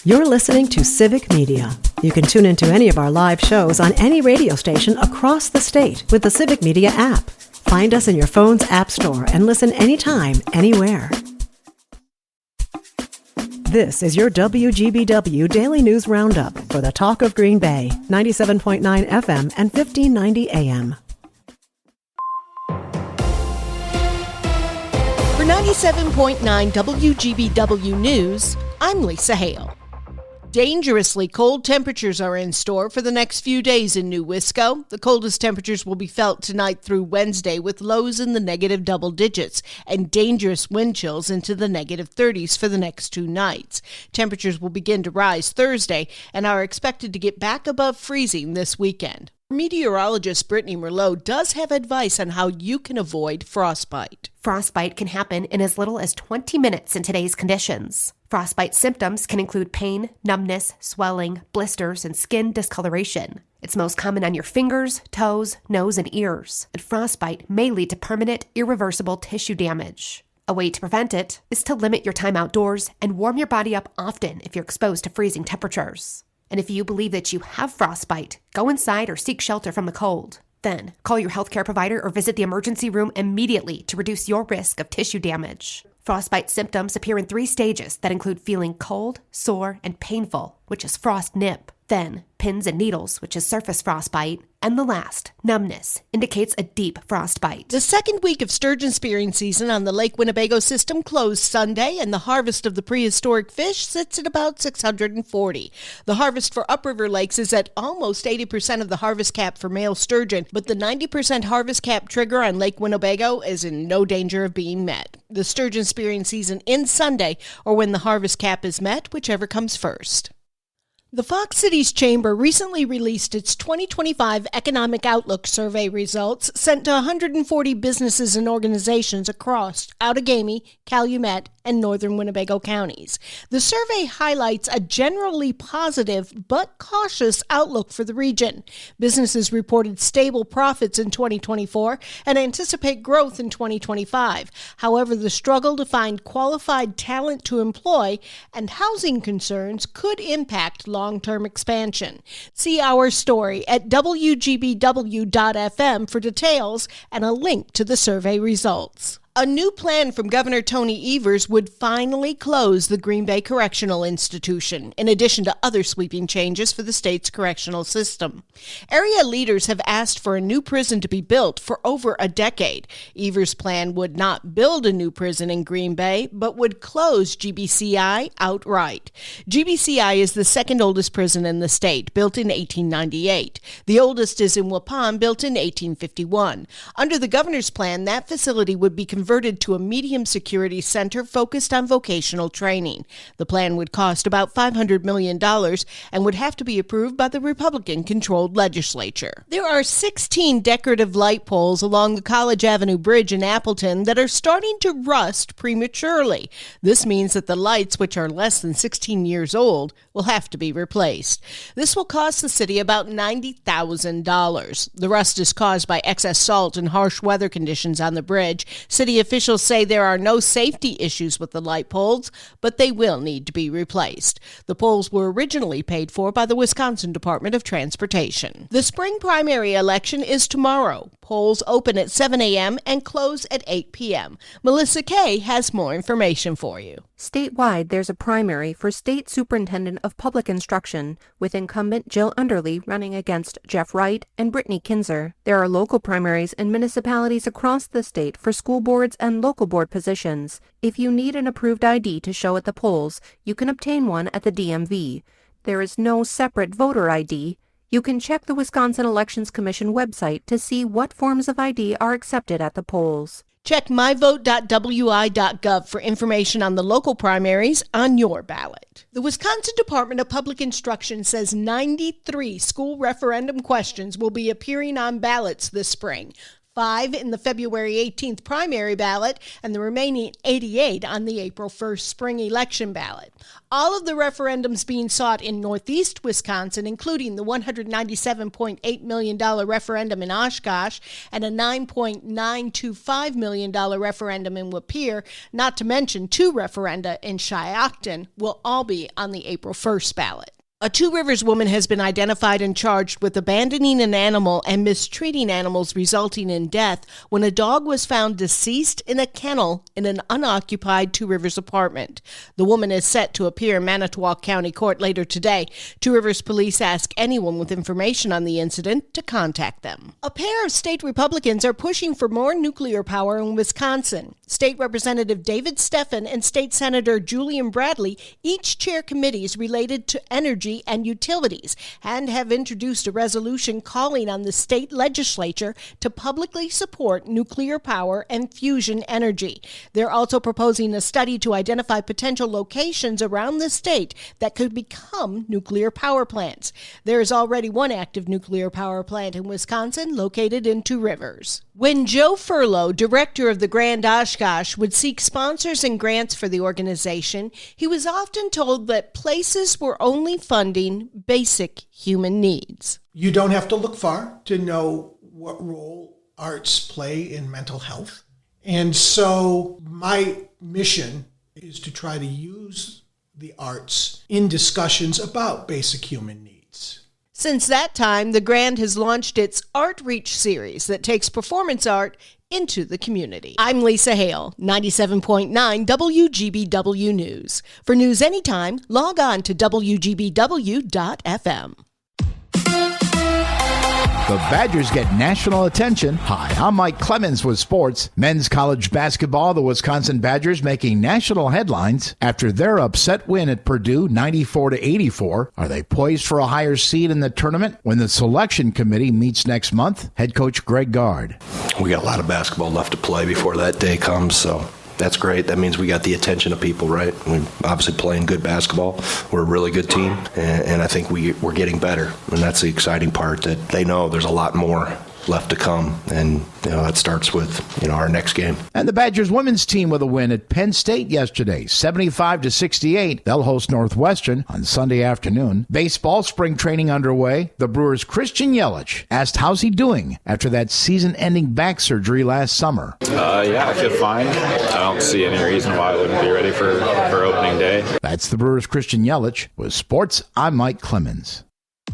You're listening to Civic Media. You can tune into any of our live shows on any radio station across the state with the Civic Media app. Find us in your phone's app store and listen anytime, anywhere. This is your WGBW Daily News Roundup for the Talk of Green Bay, 97.9 FM and 1590 AM. For 97.9 WGBW News, I'm Lisa Hale. Dangerously cold temperatures are in store for the next few days in New Wisco. The coldest temperatures will be felt tonight through Wednesday, with lows in the negative double digits and dangerous wind chills into the negative 30s for the next 2 nights. Temperatures will begin to rise Thursday and are expected to get back above freezing this weekend. Meteorologist Brittany Merlot does have advice on how you can avoid frostbite. Frostbite can happen in as little as 20 minutes in today's conditions. Frostbite symptoms can include pain, numbness, swelling, blisters, and skin discoloration. It's most common on your fingers, toes, nose, and ears. And frostbite may lead to permanent, irreversible tissue damage. A way to prevent it is to limit your time outdoors and warm your body up often if you're exposed to freezing temperatures. And if you believe that you have frostbite, go inside or seek shelter from the cold. Then, call your healthcare provider or visit the emergency room immediately to reduce your risk of tissue damage. Frostbite symptoms appear in 3 stages that include feeling cold, sore, and painful, which is frost nip. Then, pins and needles, which is surface frostbite. And the last, numbness, indicates a deep frostbite. The second week of sturgeon spearing season on the Lake Winnebago system closed Sunday, and the harvest of the prehistoric fish sits at about 640. The harvest for upriver lakes is at almost 80% of the harvest cap for male sturgeon, but the 90% harvest cap trigger on Lake Winnebago is in no danger of being met. The sturgeon spearing season ends Sunday, or when the harvest cap is met, whichever comes first. The Fox Cities Chamber recently released its 2025 Economic Outlook Survey results sent to 140 businesses and organizations across Outagamie, Calumet, and northern Winnebago counties. The survey highlights a generally positive but cautious outlook for the region. Businesses reported stable profits in 2024 and anticipate growth in 2025. However, the struggle to find qualified talent to employ and housing concerns could impact long-term expansion. See our story at WGBW.FM for details and a link to the survey results. A new plan from Governor Tony Evers would finally close the Green Bay Correctional Institution, in addition to other sweeping changes for the state's correctional system. Area leaders have asked for a new prison to be built for over a decade. Evers' plan would not build a new prison in Green Bay, but would close GBCI outright. GBCI is the second oldest prison in the state, built in 1898. The oldest is in Waupun, built in 1851. Under the governor's plan, that facility would be converted to a medium security center focused on vocational training. The plan would cost about $500 million and would have to be approved by the Republican-controlled legislature. There are 16 decorative light poles along the College Avenue Bridge in Appleton that are starting to rust prematurely. This means that the lights, which are less than 16 years old, will have to be replaced. This will cost the city about $90,000. The rust is caused by excess salt and harsh weather conditions on the bridge. City officials say there are no safety issues with the light poles, but they will need to be replaced. The poles were originally paid for by the Wisconsin Department of Transportation. The spring primary election is tomorrow. Polls open at 7 a.m. and close at 8 p.m. Melissa Kay has more information for you. Statewide, there's a primary for State Superintendent of Public Instruction, with incumbent Jill Underly running against Jeff Wright and Brittany Kinzer. There are local primaries in municipalities across the state for school boards and local board positions. If you need an approved ID to show at the polls, you can obtain one at the DMV. There is no separate voter ID. You can check the Wisconsin Elections Commission website to see what forms of ID are accepted at the polls. Check myvote.wi.gov for information on the local primaries on your ballot. The Wisconsin Department of Public Instruction says 93 school referendum questions will be appearing on ballots this spring. 5 in the February 18th primary ballot, and the remaining 88 on the April 1st spring election ballot. All of the referendums being sought in northeast Wisconsin, including the $197.8 million referendum in Oshkosh and a $9.925 million referendum in Lapeer, not to mention 2 referenda in Shiocton, will all be on the April 1st ballot. A Two Rivers woman has been identified and charged with abandoning an animal and mistreating animals resulting in death when a dog was found deceased in a kennel in an unoccupied Two Rivers apartment. The woman is set to appear in Manitowoc County Court later today. Two Rivers police ask anyone with information on the incident to contact them. A pair of state Republicans are pushing for more nuclear power in Wisconsin. State Representative David Steffen and State Senator Julian Bradley each chair committees related to energy and utilities and have introduced a resolution calling on the state legislature to publicly support nuclear power and fusion energy. They're also proposing a study to identify potential locations around the state that could become nuclear power plants. There is already one active nuclear power plant in Wisconsin located in Two Rivers. When Joe Furlow, director of the Grand Oshkosh, would seek sponsors and grants for the organization, he was often told that places were only funding basic human needs. You don't have to look far to know what role arts play in mental health. And so my mission is to try to use the arts in discussions about basic human needs. Since that time, the Grand has launched its Art Reach series that takes performance art into the community. I'm Lisa Hale, 97.9 WGBW News. For news anytime, log on to WGBW.FM. The Badgers get national attention. Hi, I'm Mike Clemens with sports. Men's college basketball, the Wisconsin Badgers making national headlines after their upset win at Purdue 94-84. Are they poised for a higher seed in the tournament when the selection committee meets next month? Head coach Greg Gard. We got a lot of basketball left to play before that day comes, so that's great. That means we got the attention of people, right? We're obviously playing good basketball. We're a really good team, and I think we're getting better. And that's the exciting part, that they know there's a lot more left to come, and that starts with our next game. And the Badgers women's team with a win at Penn State yesterday, 75-68. They'll host Northwestern on Sunday afternoon. Baseball spring training underway. The Brewers' Christian Yelich asked how's he doing after that season-ending back surgery last summer. I feel fine. I don't see any reason why I wouldn't be ready for opening day. That's the Brewers' Christian Yelich. With sports, I'm Mike Clemens.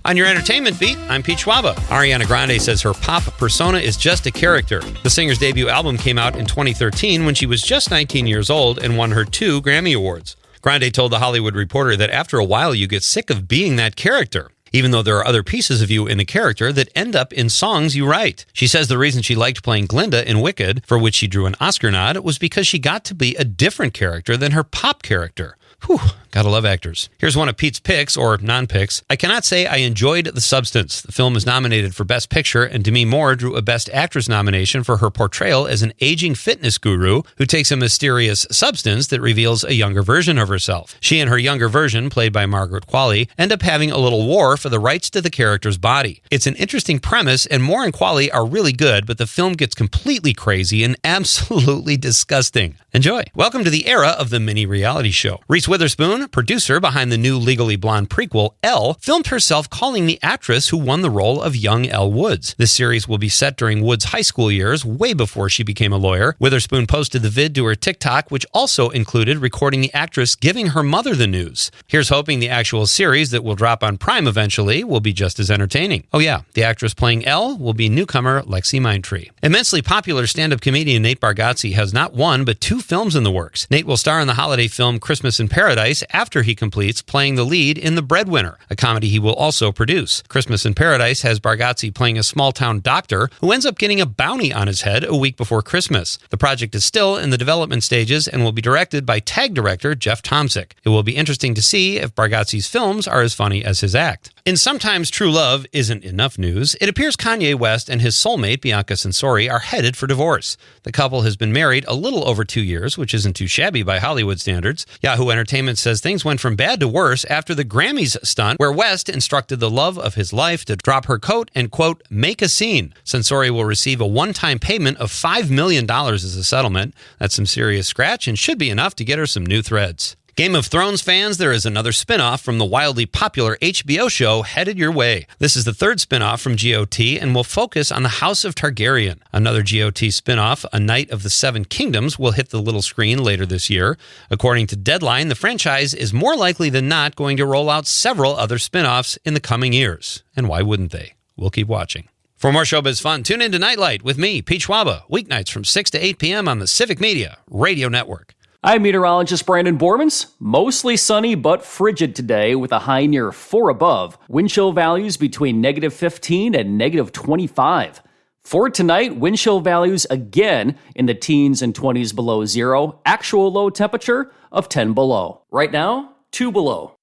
On your entertainment beat, I'm Pete Schwaba. Ariana Grande says her pop persona is just a character. The singer's debut album came out in 2013 when she was just 19 years old and won her 2 Grammy Awards. Grande told The Hollywood Reporter that after a while you get sick of being that character, even though there are other pieces of you in the character that end up in songs you write. She says the reason she liked playing Glinda in Wicked, for which she drew an Oscar nod, was because she got to be a different character than her pop character. Whew, gotta love actors. Here's one of Pete's picks, or non-picks. I cannot say I enjoyed The Substance. The film is nominated for Best Picture, and Demi Moore drew a Best Actress nomination for her portrayal as an aging fitness guru who takes a mysterious substance that reveals a younger version of herself. She and her younger version, played by Margaret Qualley, end up having a little war for the rights to the character's body. It's an interesting premise, and Moore and Qualley are really good, but the film gets completely crazy and absolutely disgusting. Enjoy. Welcome to the era of the mini reality show. Reese Witherspoon, producer behind the new Legally Blonde prequel, Elle, filmed herself calling the actress who won the role of young Elle Woods. This series will be set during Woods' high school years, way before she became a lawyer. Witherspoon posted the vid to her TikTok, which also included recording the actress giving her mother the news. Here's hoping the actual series that will drop on Prime eventually will be just as entertaining. Oh yeah, the actress playing Elle will be newcomer Lexi Mindtree. Immensely popular stand-up comedian Nate Bargatze has not one, but 2 films in the works. Nate will star in the holiday film Christmas in Paradise after he completes playing the lead in The Breadwinner, a comedy he will also produce. Christmas in Paradise has Bargatze playing a small-town doctor who ends up getting a bounty on his head a week before Christmas. The project is still in the development stages and will be directed by TAG director Jeff Tomsic. It will be interesting to see if Bargatze's films are as funny as his act. In Sometimes True Love Isn't Enough news, it appears Kanye West and his soulmate, Bianca Censori, are headed for divorce. The couple has been married a little over 2 years, which isn't too shabby by Hollywood standards. Yahoo Entertainment says things went from bad to worse after the Grammys stunt, where West instructed the love of his life to drop her coat and, quote, make a scene. Censori will receive a one-time payment of $5 million as a settlement. That's some serious scratch and should be enough to get her some new threads. Game of Thrones fans, there is another spin-off from the wildly popular HBO show headed your way. This is the third spin-off from GOT and will focus on the House of Targaryen. Another GOT spin-off, A Knight of the Seven Kingdoms, will hit the little screen later this year. According to Deadline, the franchise is more likely than not going to roll out several other spin-offs in the coming years. And why wouldn't they? We'll keep watching. For more showbiz fun, tune in to Nightlight with me, Pete Schwaba, weeknights from 6 to 8 p.m. on the Civic Media Radio Network. I'm meteorologist Brandon Bormans. Mostly sunny but frigid today with a high near 4 above. Wind chill values between negative 15 and negative 25. For tonight, wind chill values again in the teens and 20s below zero. Actual low temperature of 10 below. Right now, 2 below.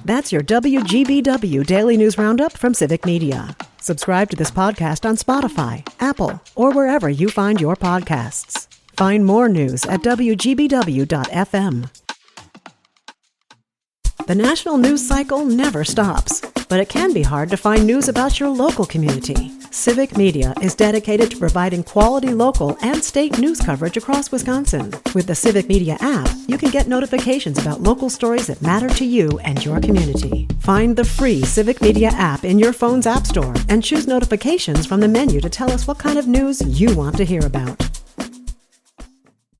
That's your WGBW Daily News Roundup from Civic Media. Subscribe to this podcast on Spotify, Apple, or wherever you find your podcasts. Find more news at WGBW.FM. The national news cycle never stops, but it can be hard to find news about your local community. Civic Media is dedicated to providing quality local and state news coverage across Wisconsin. With the Civic Media app, you can get notifications about local stories that matter to you and your community. Find the free Civic Media app in your phone's app store and choose notifications from the menu to tell us what kind of news you want to hear about.